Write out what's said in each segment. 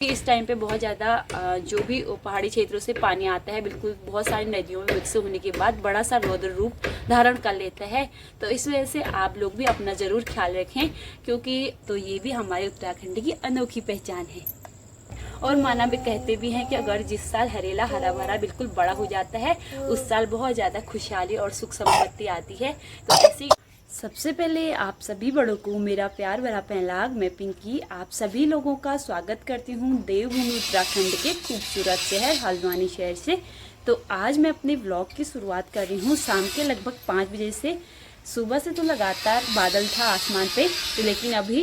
इस टाइम पे बहुत ज़्यादा जो भी पहाड़ी क्षेत्रों से पानी आता है बिल्कुल बहुत सारी नदियों में मिक्स होने के बाद बड़ा सा रौद्र रूप धारण कर लेता है। तो इस वजह से आप लोग भी अपना ज़रूर ख्याल रखें, क्योंकि तो ये भी हमारे उत्तराखंड की अनोखी पहचान है। और माना भी कहते भी हैं कि अगर जिस साल हरेला हरा भरा बिल्कुल बड़ा हो जाता है उस साल बहुत ज़्यादा खुशहाली और सुख समृद्धि आती है। तो ऐसी सबसे पहले आप सभी बड़ों को मेरा प्यार भरा पहलाग। मैं पिंकी आप सभी लोगों का स्वागत करती हूँ देवभूमि उत्तराखंड के खूबसूरत शहर हल्द्वानी शहर से। तो आज मैं अपने व्लॉग की शुरुआत कर रही हूँ शाम के लगभग 5 बजे से। सुबह से तो लगातार बादल था आसमान पे, तो लेकिन अभी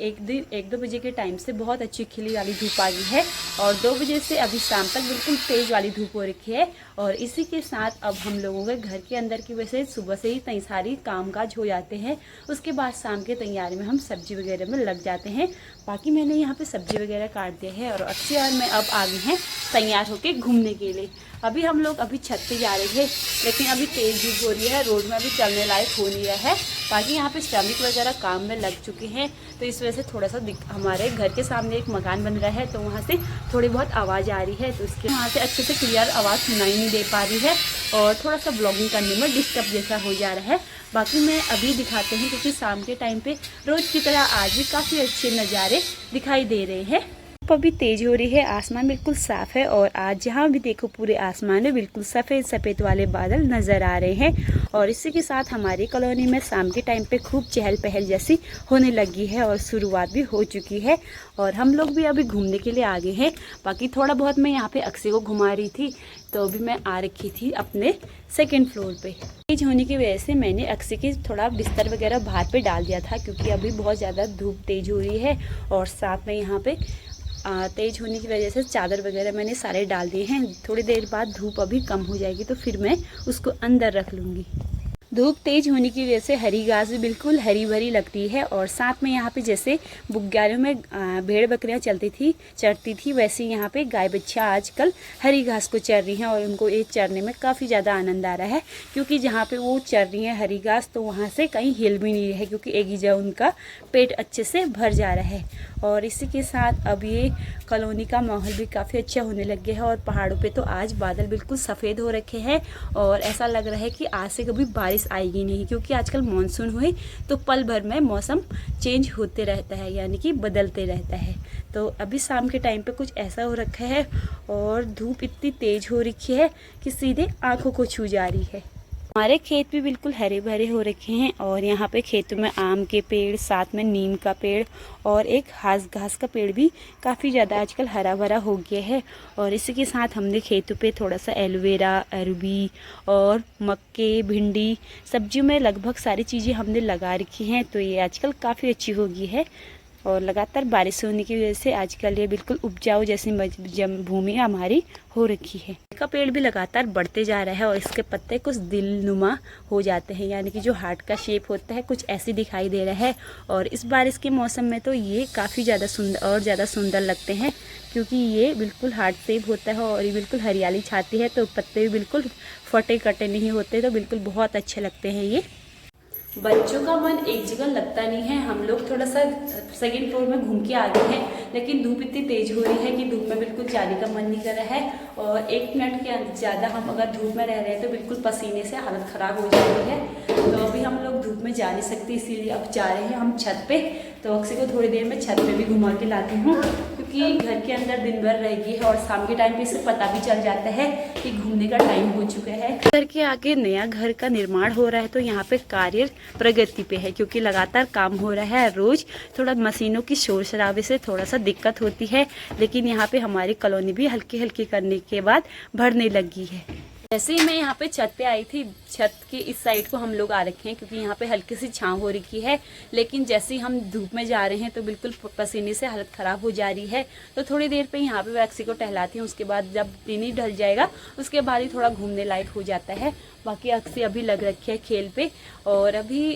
1-2 बजे के टाइम से बहुत अच्छी खिली वाली धूप आ गई है और 2 बजे से अभी शाम तक बिल्कुल तेज़ वाली धूप हो रखी है। और इसी के साथ अब हम लोगों के घर के अंदर की वजह से सुबह से ही कई सारी कामकाज हो जाते हैं। उसके बाद शाम के तैयारी में हम सब्जी वगैरह में लग जाते हैं। बाकी मैंने यहाँ पे सब्जी वगैरह काट दिया है और अक्षय और मैं अब आ गए हैं तैयार होकर घूमने के लिए। अभी हम लोग छत पे जा रहे हैं, लेकिन अभी तेज़ धूप हो रही है, रोड में अभी चलने लायक हो नहीं रहा है। बाकी यहाँ पे श्रमिक वगैरह काम में लग चुके हैं, तो इस वजह से थोड़ा सा हमारे घर के सामने एक मकान बन रहा है, तो वहाँ से थोड़ी बहुत आवाज़ आ रही है, तो इसके वहाँ से अच्छे से क्लियर आवाज़ सुनाई नहीं दे पा रही है और थोड़ा सा ब्लॉगिंग करने में डिस्टर्ब जैसा हो जा रहा है। बाकी मैं अभी दिखाते हैं, क्योंकि शाम के टाइम पे रोज़ की तरह आज भी काफ़ी अच्छे नज़ारे दिखाई दे रहे हैं। धूप अभी तेज हो रही है, आसमान बिल्कुल साफ है और आज जहाँ भी देखो पूरे आसमान में बिल्कुल सफ़ेद सफ़ेद वाले बादल नज़र आ रहे हैं। और इसी के साथ हमारी कॉलोनी में शाम के टाइम पे खूब चहल पहल जैसी होने लगी है और शुरुआत भी हो चुकी है और हम लोग भी अभी घूमने के लिए आ गए हैं। बाकी थोड़ा बहुत मैं यहाँ पे अक्षय को घुमा रही थी, तो अभी मैं आ रखी थी अपने 2nd फ्लोर पे। तेज होने की वजह से मैंने अक्षय के थोड़ा बिस्तर वगैरह बाहर पे डाल दिया था, क्योंकि अभी बहुत ज़्यादा धूप तेज हो रही है और साथ में यहाँ पे तेज होने की वजह से चादर वगैरह मैंने सारे डाल दिए हैं। थोड़ी देर बाद धूप अभी कम हो जाएगी तो फिर मैं उसको अंदर रख लूँगी। धूप तेज होने की वजह से हरी घास भी बिल्कुल हरी भरी लगती है और साथ में यहाँ पे जैसे बुग्यालों में भेड़ बकरियाँ चरती थी, वैसे यहाँ पे गाय बच्चियाँ आजकल हरी घास को चर रही हैं और उनको ये चरने में काफ़ी ज़्यादा आनंद आ रहा है, क्योंकि जहाँ पे वो चर रही हैं हरी घास तो वहाँ से कहीं हिल भी नहीं रही है, क्योंकि एक ही जगह उनका पेट अच्छे से भर जा रहा है। और इसी के साथ अब ये कॉलोनी का माहौल भी काफ़ी अच्छा होने लग गया है और पहाड़ों पे तो आज बादल बिल्कुल सफ़ेद हो रखे हैं और ऐसा लग रहा है कि आज से कभी बारिश आएगी नहीं, क्योंकि आजकल मानसून हुए तो पल भर में मौसम चेंज होते रहता है, यानी कि बदलते रहता है। तो अभी शाम के टाइम पे कुछ ऐसा हो रखा है और धूप इतनी तेज़ हो रखी है कि सीधे आँखों को छू जा रही है। हमारे खेत भी बिल्कुल हरे भरे हो रखे हैं और यहाँ पे खेतों में आम के पेड़, साथ में नीम का पेड़ और एक घास का पेड़ भी काफ़ी ज़्यादा आजकल हरा भरा हो गया है। और इसी के साथ हमने खेतों पे थोड़ा सा एलोवेरा, अरबी और मक्के, भिंडी, सब्जियों में लगभग सारी चीज़ें हमने लगा रखी हैं, तो ये आजकल काफ़ी अच्छी हो गई है। और लगातार बारिश होने की वजह से आजकल ये बिल्कुल उपजाऊ जैसी भूमि हमारी हो रखी है। का पेड़ भी लगातार बढ़ते जा रहा है और इसके पत्ते कुछ दिलनुमा हो जाते हैं, यानी कि जो हार्ट का शेप होता है कुछ ऐसी दिखाई दे रहा है। और इस बारिश के मौसम में तो ये काफ़ी ज़्यादा सुंदर लगते हैं, क्योंकि ये बिल्कुल हार्ट शेप होता है और ये बिल्कुल हरियाली छाती है, तो पत्ते भी बिल्कुल फटे कटे नहीं होते, तो बिल्कुल बहुत अच्छे लगते हैं ये। बच्चों का मन एक जगह लगता नहीं है। हम लोग थोड़ा सा 2nd फ्लोर में घूम के आ गए हैं, लेकिन धूप इतनी तेज हो रही है कि धूप में बिल्कुल जाने का मन नहीं कर रहा है और 1 मिनट के ज़्यादा हम अगर धूप में रह रहे हैं तो बिल्कुल पसीने से हालत ख़राब हो जाती है। तो अभी हम लोग धूप में जा नहीं सकते, इसीलिए अब जा रहे हैं हम छत पे। तो अक्षय को थोड़ी देर में छत पे भी घुमा के लाती हूँ, क्योंकि घर के अंदर दिन भर रहेगी है और शाम के टाइम पे इसे पता भी चल जाता है कि घूमने का टाइम हो चुका है। घर के आगे नया घर का निर्माण हो रहा है, तो यहाँ पे कार्य प्रगति पे है, क्योंकि लगातार काम हो रहा है। रोज थोड़ा मशीनों की शोर शराबे से थोड़ा सा दिक्कत होती है, लेकिन यहाँ पे हमारी कॉलोनी भी हल्की हल्की करने के बाद भरने लगी है। जैसे ही मैं यहाँ पे छत पे आई थी, छत के इस साइड को हम लोग आ रखे हैं, क्योंकि यहाँ पे हल्की सी छांव हो रखी है, लेकिन जैसे ही हम धूप में जा रहे हैं तो बिल्कुल पसीने से हालत ख़राब हो जा रही है। तो थोड़ी देर पे यहाँ पे वैक्सी को टहलाती हूँ, उसके बाद जब दिन ही ढल जाएगा उसके बाद ही थोड़ा घूमने लायक हो जाता है। बाकी अक्सी अभी लग रखी है खेल पे। और अभी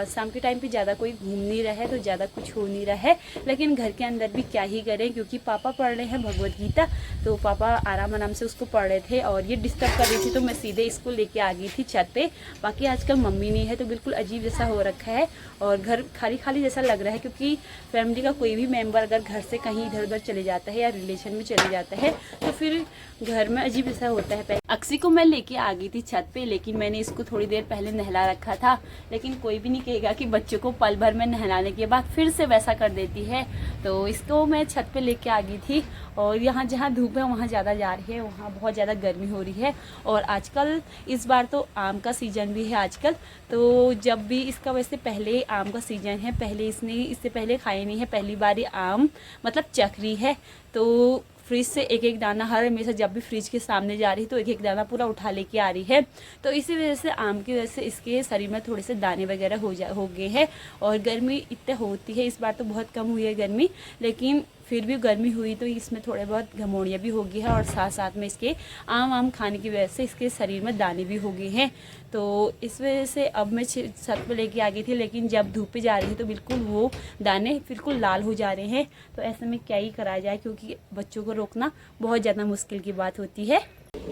शाम के टाइम पे ज़्यादा कोई घूम नहीं रहा है तो ज़्यादा कुछ हो नहीं रहा है, लेकिन घर के अंदर भी क्या ही करें क्योंकि पापा पढ़ रहे हैं भगवत गीता, तो पापा आराम से उसको पढ़ रहे थे और ये डिस्टर्ब कर रही थी तो मैं सीधे इसको लेके आ गई थी छत पे। बाकी आजकल मम्मी नहीं है तो बिल्कुल अजीब जैसा हो रखा है और घर खाली खाली जैसा लग रहा है, क्योंकि फैमिली का कोई भी मेम्बर अगर घर से कहीं इधर उधर चले जाता है या रिलेशन में चले जाता है तो फिर घर में अजीब जैसा होता है। अक्सी को मैं लेके आ गई थी छत पे, लेकिन मैंने इसको थोड़ी देर पहले नहला रखा था, लेकिन कोई भी नहीं कहेगा कि बच्चों को पल भर में नहलाने के बाद फिर से वैसा कर देती है। तो इसको मैं छत पे लेके आ गई थी और यहाँ जहाँ धूप है वहाँ ज़्यादा जा रही है, वहाँ बहुत ज़्यादा गर्मी हो रही है। और आजकल इस बार तो आम का सीज़न भी है आजकल, तो जब भी इसका वैसे पहले आम का सीज़न है, पहले इससे पहले खाए नहीं है, पहली बार आम मतलब चखरी है। तो फ्रिज से एक एक दाना हर हमेशा जब भी फ्रिज के सामने जा रही है तो एक एक दाना पूरा उठा लेके आ रही है। तो इसी वजह से आम की वजह से इसके शरीर में थोड़े से दाने वगैरह हो गए हैं। और गर्मी इतने होती है, इस बार तो बहुत कम हुई है गर्मी, लेकिन फिर भी गर्मी हुई तो इसमें थोड़े बहुत घमौड़ियाँ भी हो गई है और साथ साथ में इसके आम खाने की वजह से इसके शरीर में दाने भी हो गए हैं। तो इस वजह से अब मैं छत पर लेके आ गई थी, लेकिन जब धूप पे जा रही है तो बिल्कुल वो दाने बिल्कुल लाल हो जा रहे हैं। तो ऐसे में क्या ही करा जाए, क्योंकि बच्चों को रोकना बहुत ज़्यादा मुश्किल की बात होती है।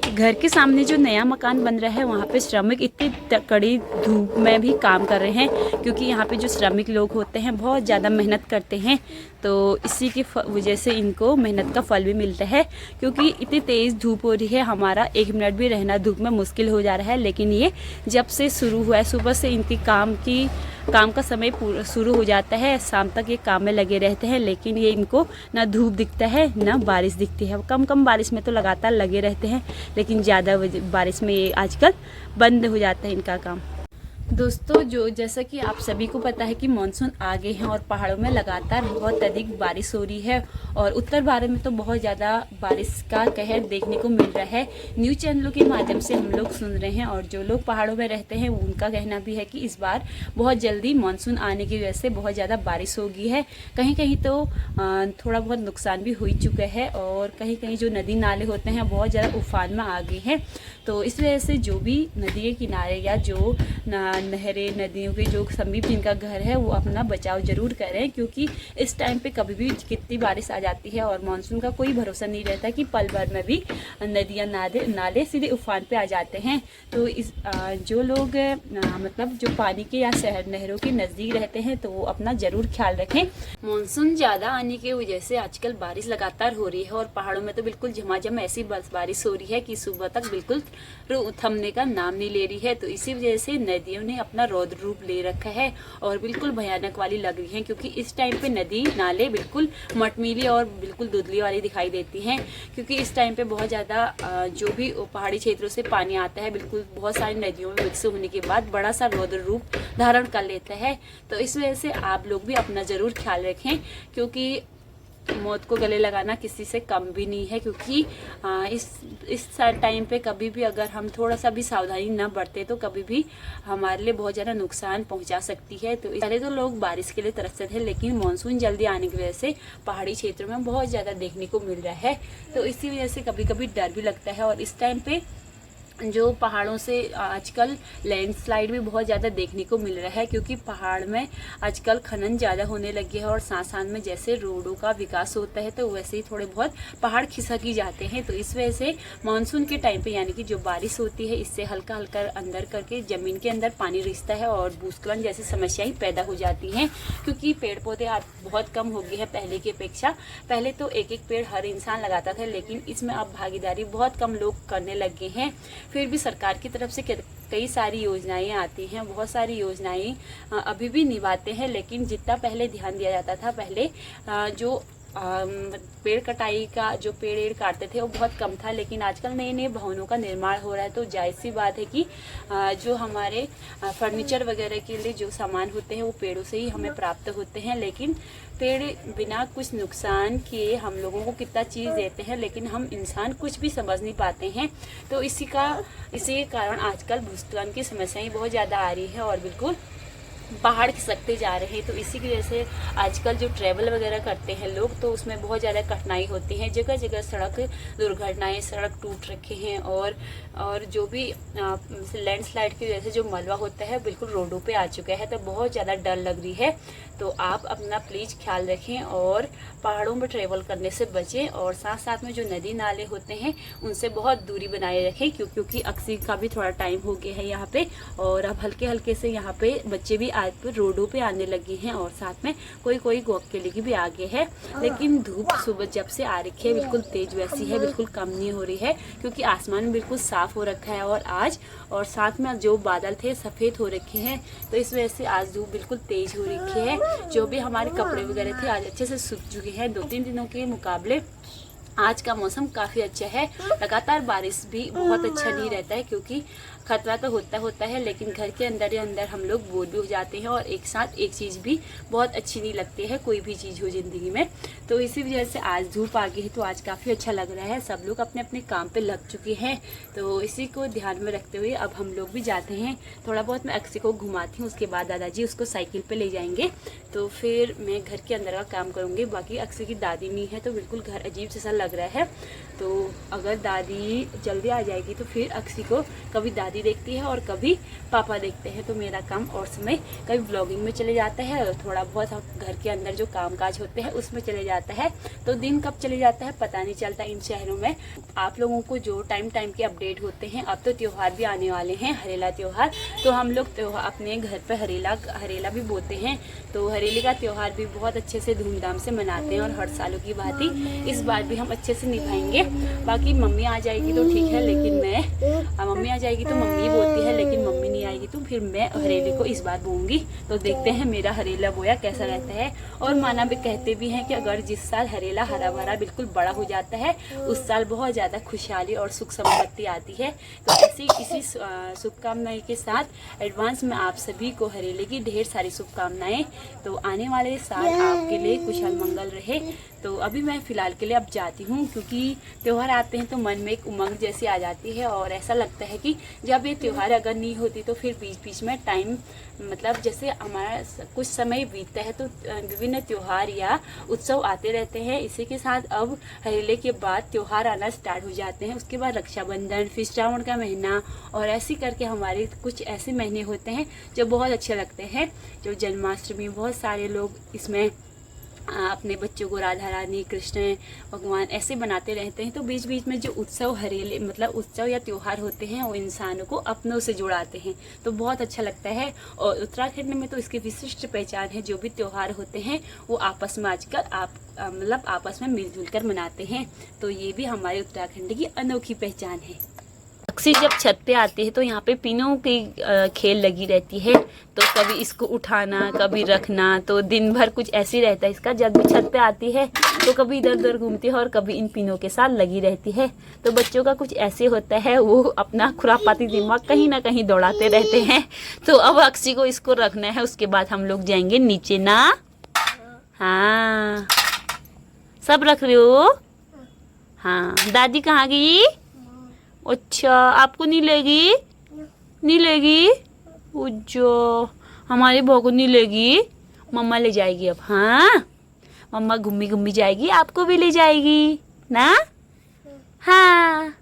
घर के सामने जो नया मकान बन रहा है वहाँ पे श्रमिक इतनी कड़ी धूप में भी काम कर रहे हैं, क्योंकि यहाँ पे जो श्रमिक लोग होते हैं बहुत ज़्यादा मेहनत करते हैं। तो इसी की वजह से इनको मेहनत का फल भी मिलता है, क्योंकि इतनी तेज़ धूप हो रही है, हमारा 1 मिनट भी रहना धूप में मुश्किल हो जा रहा है। लेकिन ये जब से शुरू हुआ है, सुबह से इनकी काम का समय शुरू हो जाता है, शाम तक ये काम में लगे रहते हैं, लेकिन ये इनको ना धूप दिखता है ना बारिश दिखती है। कम बारिश में तो लगातार लगे रहते हैं, लेकिन ज़्यादा बारिश में ये आजकल बंद हो जाता है इनका काम। दोस्तों, जैसा कि आप सभी को पता है कि मानसून आ गए हैं और पहाड़ों में लगातार बहुत अधिक बारिश हो रही है और उत्तर भारत में तो बहुत ज़्यादा बारिश का कहर देखने को मिल रहा है। न्यूज़ चैनलों के माध्यम से हम लोग सुन रहे हैं और जो लोग पहाड़ों में रहते हैं उनका कहना भी है कि इस बार बहुत जल्दी मानसून आने की वजह से बहुत ज़्यादा बारिश होगी है। कहीं कहीं तो थोड़ा बहुत नुकसान भी हो चुका है और कहीं कहीं जो नदी नाले होते हैं बहुत ज़्यादा उफान में आ गए हैं। तो इस वजह से जो भी नदी के किनारे या जो नहरें, नदियों के जो समीप जिनका घर है वो अपना बचाव जरूर करें, क्योंकि इस टाइम पे कभी भी कितनी बारिश आ जाती है और मानसून का कोई भरोसा नहीं रहता कि पल भर में भी नदियाँ नाले सीधे उफान पे आ जाते हैं। तो जो लोग मतलब जो पानी के या शहर नहरों के नज़दीक रहते हैं तो वो अपना ज़रूर ख्याल रखें। मानसून ज़्यादा आने की वजह से आजकल बारिश लगातार हो रही है और पहाड़ों में तो बिल्कुल झमाझम ऐसी बारिश हो रही है कि सुबह तक बिल्कुल थमने का नाम नहीं ले रही है। तो इसी वजह से नदियों ने अपना रौद्र रूप ले रखा है और बिल्कुल भयानक वाली लग रही है, क्योंकि इस टाइम पे नदी नाले बिल्कुल मटमीली और बिल्कुल धुंधली वाली दिखाई देती हैं, क्योंकि इस टाइम पे बहुत ज़्यादा जो भी पहाड़ी क्षेत्रों से पानी आता है बिल्कुल बहुत सारी नदियों में मिक्स होने के बाद बड़ा सा रौद्र रूप धारण कर लेता है। तो इस वजह से आप लोग भी अपना ज़रूर ख्याल रखें, क्योंकि मौत को गले लगाना किसी से कम भी नहीं है। क्योंकि इस टाइम पे कभी भी अगर हम थोड़ा सा भी सावधानी न बरते तो कभी भी हमारे लिए बहुत ज़्यादा नुकसान पहुंचा सकती है। तो पहले तो लोग बारिश के लिए तरसते थे, लेकिन मानसून जल्दी आने की वजह से पहाड़ी क्षेत्रों में बहुत ज़्यादा देखने को मिल रहा है। तो इसी वजह से कभी कभी डर भी लगता है। और इस टाइम पे जो पहाड़ों से आजकल लैंडस्लाइड भी बहुत ज़्यादा देखने को मिल रहा है, क्योंकि पहाड़ में आजकल खनन ज़्यादा होने लगे है और साथ साथ में जैसे रोडों का विकास होता है तो वैसे ही थोड़े बहुत पहाड़ खिसक ही जाते हैं। तो इस वजह से मानसून के टाइम पे यानी कि जो बारिश होती है इससे हल्का हल्का अंदर करके ज़मीन के अंदर पानी रिसता है और भूस्खलन जैसी समस्याएं पैदा हो जाती हैं, क्योंकि पेड़ पौधे अब बहुत कम हो गए हैं पहले की अपेक्षा। पहले तो एक एक पेड़ हर इंसान लगाता था, लेकिन इसमें अब भागीदारी बहुत कम लोग करने लगे हैं। फिर भी सरकार की तरफ से कई सारी योजनाएं आती हैं, बहुत सारी योजनाएं अभी भी निभाते हैं, लेकिन जितना पहले ध्यान दिया जाता था, पहले जो पेड़ कटाई का जो पेड़ काटते थे वो बहुत कम था, लेकिन आजकल नए नए भवनों का निर्माण हो रहा है। तो जायज़ सी बात है कि जो हमारे फर्नीचर वगैरह के लिए जो सामान होते हैं वो पेड़ों से ही हमें प्राप्त होते हैं, लेकिन पेड़ बिना कुछ नुकसान किए हम लोगों को कितना चीज़ देते हैं, लेकिन हम इंसान कुछ भी समझ नहीं पाते हैं। तो इसी के कारण आजकल भूस्खलन की समस्याएं बहुत ज़्यादा आ रही है और बिल्कुल पहाड़ खिसकते जा रहे हैं। तो इसी की वजह से आजकल जो ट्रैवल वगैरह करते हैं लोग, तो उसमें बहुत ज़्यादा कठिनाई होती है। जगह जगह सड़क दुर्घटनाएं, सड़क टूट रखे हैं, और जो भी लैंडस्लाइड की वजह से जो मलबा होता है बिल्कुल रोडों पे आ चुका है। तो बहुत ज़्यादा डर लग रही है। तो आप अपना प्लीज़ ख्याल रखें और पहाड़ों में ट्रैवल करने से बचें, और साथ साथ में जो नदी नाले होते हैं उनसे बहुत दूरी बनाए रखें, क्योंकि अक्सी का भी थोड़ा टाइम हो गया है यहाँ पे, और अब हल्के हल्के से यहाँ पे बच्चे भी आज पे रोडों पे आने लगे हैं, और साथ में कोई कोई वॉक के लिए भी आगे है। लेकिन धूप सुबह जब से आ रखी है बिल्कुल तेज वैसी है, बिल्कुल कम नहीं हो रही है, क्योंकि आसमान बिल्कुल साफ हो रखा है और साथ में जो बादल थे सफ़ेद हो रखे हैं। तो इस वजह से आज धूप बिल्कुल तेज हो रखी है। जो भी हमारे कपड़े वगैरह थे आज अच्छे से सूख चुके हैं। 2-3 दिनों के मुकाबले आज का मौसम काफ़ी अच्छा है। लगातार बारिश भी बहुत अच्छा नहीं रहता है, क्योंकि खतरा तो होता है, लेकिन घर के अंदर ही अंदर हम लोग बोर भी हो जाते हैं, और एक साथ एक चीज़ भी बहुत अच्छी नहीं लगती है, कोई भी चीज़ हो ज़िंदगी में। तो इसी वजह से आज धूप आ गई है, तो आज काफ़ी अच्छा लग रहा है। सब लोग अपने अपने काम पे लग चुके हैं। तो इसी को ध्यान में रखते हुए अब हम लोग भी जाते हैं। थोड़ा बहुत मैं अक्सी को घुमाती हूँ, उसके बाद दादाजी उसको साइकिल पे ले जाएंगे, तो फिर मैं घर के अंदर का काम करूँगी। बाकी अक्सी की दादी नहीं है, तो बिल्कुल घर अजीब सा लग रहा है। तो अगर दादी जल्दी आ जाएगी तो फिर अक्सी को कभी दादी देखती है और कभी पापा देखते हैं। तो मेरा काम और समय कभी व्लॉगिंग में चले जाता है, और थोड़ा बहुत घर के अंदर जो कामकाज होते हैं उसमें चले जाता है। तो दिन कब चले जाता है पता नहीं चलता इन शहरों में। आप लोगों को जो टाइम के अपडेट होते हैं, अब तो त्योहार भी आने वाले हैं, हरेला त्योहार। तो हम लोग त्योहार अपने घर पर हरेला भी बोते हैं। तो हरेले का त्योहार भी बहुत अच्छे से धूमधाम से मनाते हैं, और हर सालों की भांति इस बार भी हम अच्छे से निभाएंगे। बाकी मम्मी आ जाएगी तो ठीक है, लेकिन मम्मी आ जाएगी तो मम्मी बोलती है, लेकिन मम्मी नहीं आएगी तो फिर मैं हरेले को इस बार बोऊंगी। तो देखते हैं मेरा हरेला बोया कैसा रहता है। और माना भी कहते भी हैं कि अगर जिस साल हरेला हरा भरा बिल्कुल बड़ा हो जाता है, उस साल बहुत ज़्यादा खुशहाली और सुख समृद्धि आती है। तो ऐसी इसी शुभकामनाएं के साथ एडवांस में आप सभी को हरेले की ढेर सारी शुभकामनाएं। तो आने वाले साल आपके लिए कुशल मंगल रहे। तो अभी मैं फ़िलहाल के लिए अब जाती हूँ, क्योंकि त्यौहार आते हैं तो मन में एक उमंग जैसी आ जाती है, और ऐसा लगता है कि जब ये त्यौहार अगर नहीं होती तो फिर बीच बीच में टाइम, मतलब जैसे हमारा कुछ समय बीतता है तो विभिन्न त्यौहार या उत्सव आते रहते हैं। इसी के साथ अब हरेले के बाद त्यौहार आना स्टार्ट हो जाते हैं। उसके बाद रक्षाबंधन, फिर श्रावण का महीना, और ऐसे करके हमारे कुछ ऐसे महीने होते हैं जो बहुत अच्छे लगते हैं। जो जन्माष्टमी, बहुत सारे लोग इसमें अपने बच्चों को राधा रानी, कृष्ण भगवान ऐसे बनाते रहते हैं। तो बीच बीच में जो उत्सव हरेले मतलब उत्सव या त्योहार होते हैं वो इंसानों को अपनों से जुड़ाते हैं, तो बहुत अच्छा लगता है। और उत्तराखंड में तो इसकी विशिष्ट पहचान है। जो भी त्योहार होते हैं वो आपस में आजकल आपस में मिलजुल कर मनाते हैं। तो ये भी हमारे उत्तराखंड की अनोखी पहचान है। अक्सी जब छत पे आते हैं तो यहाँ पे पिनों की खेल लगी रहती है। तो कभी इसको उठाना, कभी रखना, तो दिन भर कुछ ऐसे ही रहता है इसका। जब भी छत पे आती है तो कभी इधर उधर घूमती है और कभी इन पिनों के साथ लगी रहती है। तो बच्चों का कुछ ऐसे होता है, वो अपना खुरापाती दिमाग कहीं ना कहीं दौड़ाते रहते हैं। तो अब अक्सी को इसको रखना है, उसके बाद हम लोग जाएंगे नीचे ना। हाँ, सब रख रहे हो? हाँ, दादी कहाँ गई? अच्छा, आपको नहीं लेगी? नहीं लेगी? जो हमारी बहू को नहीं लेगी, मम्मा ले जाएगी अब। हाँ, मम्मा घूमी घूमी जाएगी, आपको भी ले जाएगी ना? हाँ,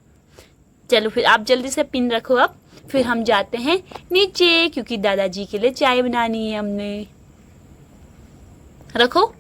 चलो फिर आप जल्दी से पिन रखो अब, फिर हम जाते हैं नीचे, क्योंकि दादाजी के लिए चाय बनानी है हमने। रखो।